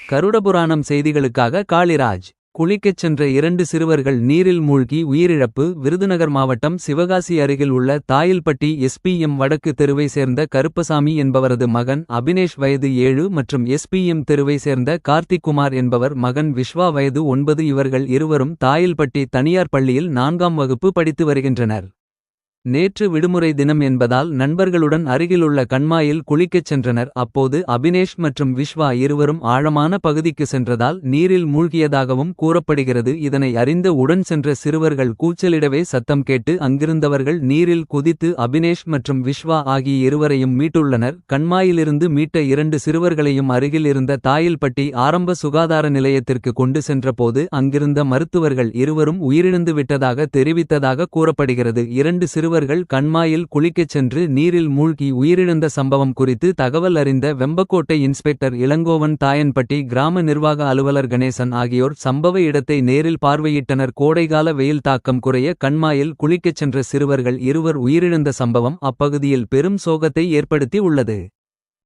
கருடபுராணம் செய்திகளுக்காக காளிராஜ். குளிக்கச் சென்ற 2 சிறுவர்கள் நீரில் மூழ்கி உயிரிழப்பு. விருதுநகர் மாவட்டம் சிவகாசி அருகில் உள்ள தாயில்பட்டி எஸ்பிஎம் வடக்கு தெருவை சேர்ந்த கருப்பசாமி என்பவரது மகன் அபினேஷ் வயது 7 மற்றும் எஸ்பிஎம் தெருவை சேர்ந்த கார்த்திக்குமார் என்பவர் மகன் விஸ்வா வயது 9. இவர்கள் இருவரும் தாயில்பட்டி தனியார் பள்ளியில் 4ஆம் வகுப்பு படித்து வருகின்றனர். நேற்று விடுமுறை தினம் என்பதால் நண்பர்களுடன் அருகிலுள்ள கண்மாயில் குளிக்கச் சென்றனர். அப்போது அபினேஷ் மற்றும் விஸ்வா இருவரும் ஆழமான பகுதிக்கு சென்றதால் நீரில் மூழ்கியதாகவும் கூறப்படுகிறது. இதனை அறிந்த உடன் சென்ற சிறுவர்கள் கூச்சலிடவே சத்தம் கேட்டு அங்கிருந்தவர்கள் நீரில் குதித்து அபினேஷ் மற்றும் விஸ்வா ஆகிய இருவரையும் மீட்டுள்ளனர். கண்மாயிலிருந்து மீட்ட 2 சிறுவர்களையும் அருகில் இருந்த தாயில்பட்டி ஆரம்ப சுகாதார நிலையத்திற்கு கொண்டு சென்றபோது அங்கிருந்த மருத்துவர்கள் இருவரும் உயிரிழந்து விட்டதாக தெரிவித்ததாக கூறப்படுகிறது. 2 சிறுவர்கள் கண்மாயில் குளிக்கச் சென்று நீரில் மூழ்கி உயிரிழந்த சம்பவம் குறித்து தகவல் அறிந்த வெம்பக்கோட்டை இன்ஸ்பெக்டர் இளங்கோவன், தாயன்பட்டி கிராம நிர்வாக அலுவலர் கணேசன் ஆகியோர் சம்பவ இடத்தை நேரில் பார்வையிட்டனர். கோடைகால வெயில் தாக்கம் குறைய கண்மாயில் குளிக்கச் சென்ற சிறுவர்கள் இருவர் உயிரிழந்த சம்பவம் அப்பகுதியில் பெரும் சோகத்தை ஏற்படுத்தி உள்ளது.